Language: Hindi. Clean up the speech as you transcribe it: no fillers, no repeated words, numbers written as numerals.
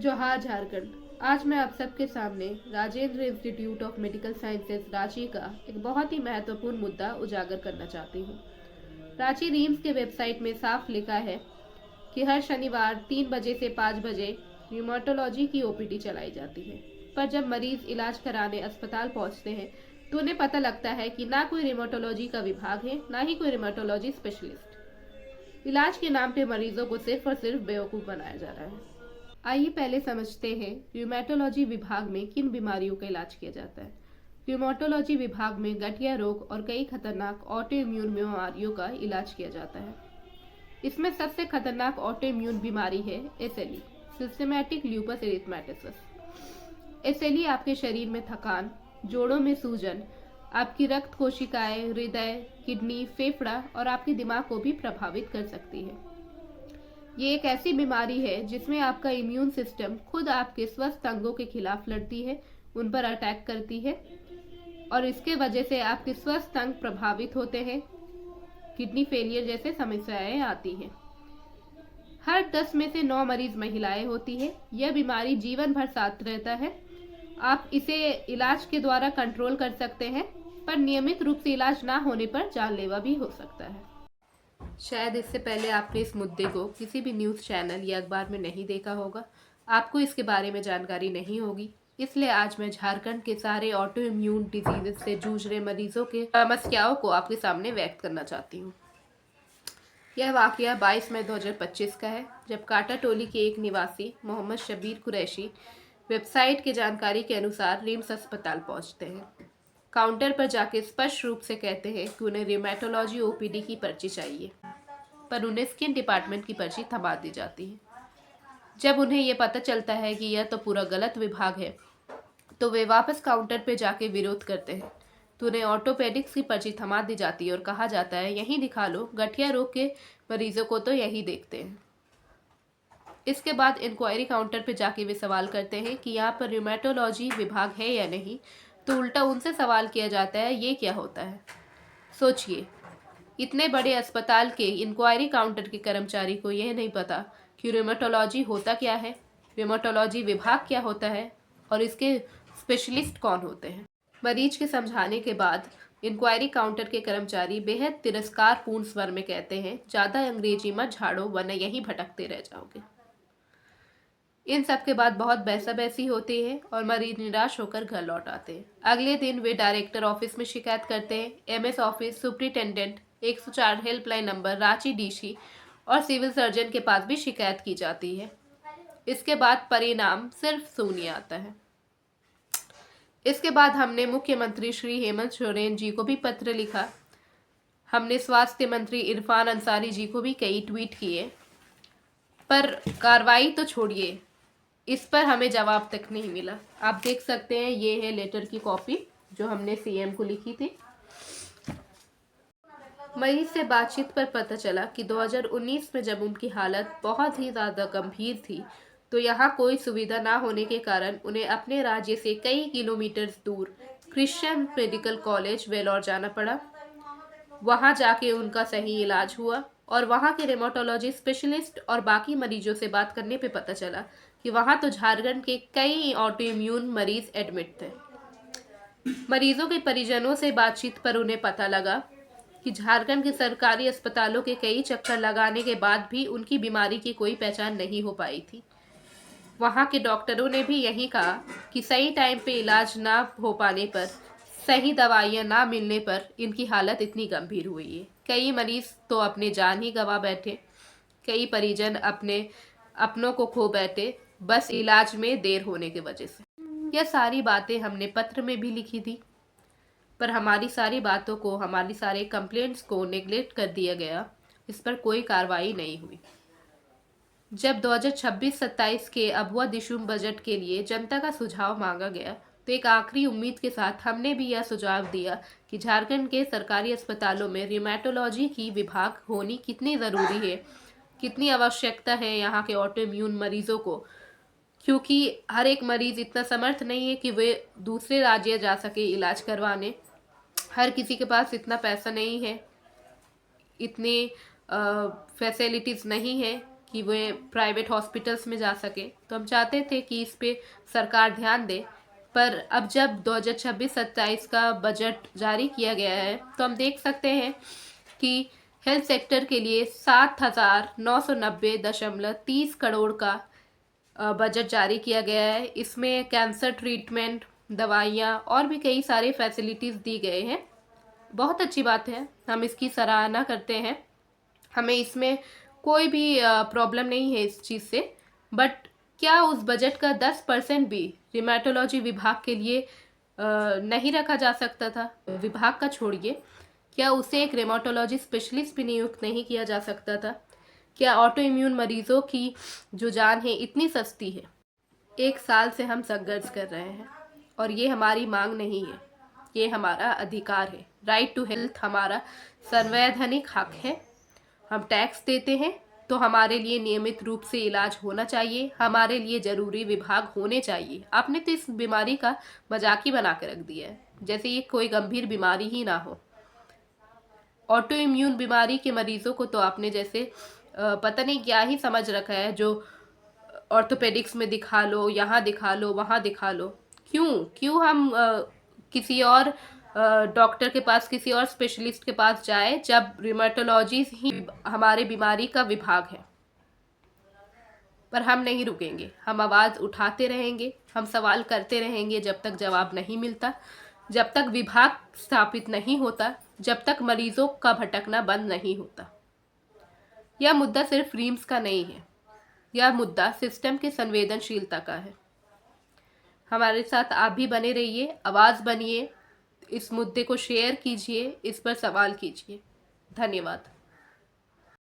जोहार झारखंड। आज मैं आप सबके सामने Rajendra institute of medical sciences Ranchi का एक बहुत ही महत्वपूर्ण मुद्दा उजागर करना चाहती हूँ। रांची रीम्स के वेबसाइट में साफ लिखा है कि हर शनिवार 3 बजे से 5 बजे न्यूमेटोलॉजी की ओपीडी चलाई जाती है, पर जब मरीज इलाज कराने अस्पताल पहुंचते हैं तो उन्हें पता लगता है कि ना कोई रिमोटोलॉजी का विभाग है, ना ही कोई रिमोटोलॉजी स्पेशलिस्ट। इलाज के नाम पे मरीजों को सिर्फ और सिर्फ बेवकूफ़ बनाया जा रहा है। आइए पहले समझते हैं र्यूमेटोलॉजी विभाग में किन बीमारियों का इलाज किया जाता है। र्यूमेटोलॉजी विभाग में गठिया रोग और कई खतरनाक ऑटो इम्यून बीमारियों का इलाज किया जाता है। इसमें सबसे खतरनाक ऑटो इम्यून बीमारी है एसएलई, सिस्टेमैटिक ल्यूपस एरिथेमेटोसस। एसएलई आपके शरीर में थकान, जोड़ों में सूजन, आपकी रक्त कोशिकाएं, हृदय, किडनी, फेफड़ा और आपके दिमाग को भी प्रभावित कर सकती है। ये एक ऐसी बीमारी है जिसमें आपका इम्यून सिस्टम खुद आपके स्वस्थ अंगों के खिलाफ लड़ती है, उन पर अटैक करती है और इसके वजह से आपके स्वस्थ अंग प्रभावित होते हैं, किडनी फेलियर जैसे समस्याएं आती हैं। हर 10 में से 9 मरीज महिलाएं होती है। यह बीमारी जीवन भर साथ रहता है। आप इसे इलाज के द्वारा कंट्रोल कर सकते हैं, पर नियमित रूप से इलाज ना होने पर जानलेवा भी हो सकता है। शायद इससे पहले आपने इस मुद्दे को किसी भी न्यूज़ चैनल या अखबार में नहीं देखा होगा, आपको इसके बारे में जानकारी नहीं होगी। इसलिए आज मैं झारखंड के सारे ऑटो इम्यून डिजीज से जूझ रहे मरीजों के समस्याओं को आपके सामने व्यक्त करना चाहती हूँ। यह वाकया 22 मई 2025 का है, जब काटा टोली के एक निवासी मोहम्मद शबीर कुरैशी वेबसाइट की जानकारी के अनुसार रिम्स अस्पताल पहुंचते हैं। काउंटर पर जाके स्पष्ट रूप से कहते हैं कि उन्हें रिमेटोलॉजी ओपीडी की पर्ची चाहिए, पर उन्हें स्किन डिपार्टमेंट की पर्ची थमा दी जाती है। जब उन्हें यह पता चलता है कि यह तो पूरा गलत विभाग है, तो वे वापस काउंटर पर जाके विरोध करते हैं। तो उन्हें ऑर्थोपेडिक्स की पर्ची थमा दी जाती है और कहा जाता है, यहीं दिखा लो, गठिया रोग के मरीजों को तो यही देखते हैं। इसके बाद इंक्वायरी काउंटर पर जाके वे सवाल करते हैं कि यहाँ पर र्यूमेटोलॉजी विभाग है या नहीं, तो उल्टा उनसे सवाल किया जाता है, ये क्या होता है। सोचिए, इतने बड़े अस्पताल के इंक्वायरी काउंटर के कर्मचारी को यह नहीं पता कि र्यूमेटोलॉजी होता क्या है, र्यूमेटोलॉजी विभाग क्या होता है और इसके स्पेशलिस्ट कौन होते हैं। मरीज के समझाने के बाद इंक्वायरी काउंटर के कर्मचारी बेहद तिरस्कारपूर्ण स्वर में कहते हैं, ज़्यादा अंग्रेजी मत झाड़ो वरना यहीं भटकते रह जाओगे। इन सब के बाद बहुत बहसा-बहसी होती है और मरीज निराश होकर घर लौट आते हैं। अगले दिन वे डायरेक्टर ऑफिस में शिकायत करते हैं। MS office, superintendent, 104 helpline number, Ranchi DC और सिविल सर्जन के पास भी शिकायत की जाती है। इसके बाद परिणाम सिर्फ शून्य आता है। इसके बाद हमने मुख्यमंत्री श्री हेमंत सोरेन जी को भी पत्र लिखा। हमने स्वास्थ्य मंत्री इरफान अंसारी जी को भी कई ट्वीट किए, पर कार्रवाई तो छोड़िए, इस पर हमें जवाब तक नहीं मिला। आप देख सकते हैं, ये है लेटर की कॉपी जो हमने सीएम को लिखी थी। मरीज से बातचीत पर पता चला कि 2019 में जब उनकी हालत बहुत ही ज़्यादा गंभीर थी, तो यहाँ कोई सुविधा ना होने के कारण उन्हें अपने राज्य से कई किलोमीटर दूर क्रिश्चियन मेडिकल कॉलेज वेलोर जाना पड़ा। वहाँ जाके उनका सही इलाज हुआ और वहाँ के रेमेटोलॉजी स्पेशलिस्ट और बाकी मरीजों से बात करने पे पता चला कि वहाँ तो झारखंड के कई ऑटो इम्यून मरीज एडमिट थे। मरीजों के परिजनों से बातचीत पर उन्हें पता लगा कि झारखंड के सरकारी अस्पतालों के कई चक्कर लगाने के बाद भी उनकी बीमारी की कोई पहचान नहीं हो पाई थी। वहाँ के डॉक्टरों ने भी यही कहा कि सही टाइम पे इलाज ना हो पाने पर, सही दवाइयाँ ना मिलने पर इनकी हालत इतनी गंभीर हुई है। कई मरीज तो अपने जान ही गंवा बैठे, कई परिजन अपनों को खो बैठे, बस इलाज में देर होने की वजह से। यह सारी बातें हमने पत्र में भी लिखी थी, पर हमारी सारी बातों को, हमारी सारे कंप्लेंट्स को नेग्लेक्ट कर दिया गया। इस पर कोई कार्रवाई नहीं हुई। जब 2026-27 के अबुआ दिशुम बजट के लिए जनता का सुझाव मांगा गया, तो एक आखिरी उम्मीद के साथ हमने भी यह सुझाव दिया कि झारखंड के सरकारी अस्पतालों में रिमेटोलॉजी की विभाग होनी कितनी ज़रूरी है, कितनी आवश्यकता है यहाँ के ऑटो इम्यून मरीजों को, क्योंकि हर एक मरीज इतना समर्थ नहीं है कि वे दूसरे राज्य जा सके इलाज करवाने। हर किसी के पास इतना पैसा नहीं है, इतने फैसिलिटीज़ नहीं है कि वे प्राइवेट हॉस्पिटल्स में जा सके। तो हम चाहते थे कि इस पे सरकार ध्यान दे, पर अब जब 2026-27 का बजट जारी किया गया है तो हम देख सकते हैं कि हेल्थ सेक्टर के लिए 7,990.30 करोड़ का बजट जारी किया गया है। इसमें कैंसर ट्रीटमेंट, दवाइयाँ और भी कई सारे फैसिलिटीज़ दी गए हैं। बहुत अच्छी बात है, हम इसकी सराहना करते हैं। हमें इसमें कोई भी प्रॉब्लम नहीं है इस चीज़ से। बट क्या उस बजट का 10% भी रिमेटोलॉजी विभाग के लिए नहीं रखा जा सकता था? विभाग का छोड़िए, क्या उसे एक रेमाटोलॉजी स्पेशलिस्ट भी नियुक्त नहीं किया जा सकता था? क्या ऑटो इम्यून मरीजों की जो जान है इतनी सस्ती है? 1 साल से हम संघर्ष कर रहे हैं और ये हमारी मांग नहीं है, ये हमारा अधिकार है। राइट टू हेल्थ हमारा संवैधानिक हक है। हम टैक्स देते हैं तो हमारे लिए नियमित रूप से इलाज होना चाहिए, हमारे लिए जरूरी विभाग होने चाहिए। आपने तो इस बीमारी का मजाक ही बना के रख दिया है, जैसे ये कोई गंभीर बीमारी ही ना हो। ऑटो इम्यून बीमारी के मरीजों को तो आपने जैसे पता नहीं क्या ही समझ रखा है, जो ऑर्थोपेडिक्स में दिखा लो, यहाँ दिखा लो, वहाँ दिखा लो। क्यों हम किसी और डॉक्टर के पास, किसी और स्पेशलिस्ट के पास जाए जब रिमेटोलॉजी ही हमारे बीमारी का विभाग है? पर हम नहीं रुकेंगे, हम आवाज़ उठाते रहेंगे, हम सवाल करते रहेंगे जब तक जवाब नहीं मिलता, जब तक विभाग स्थापित नहीं होता, जब तक मरीजों का भटकना बंद नहीं होता। यह मुद्दा सिर्फ रीम्स का नहीं है, यह मुद्दा सिस्टम की संवेदनशीलता का है। हमारे साथ आप भी बने रहिए, आवाज़ बनिए, इस मुद्दे को शेयर कीजिए, इस पर सवाल कीजिए। धन्यवाद।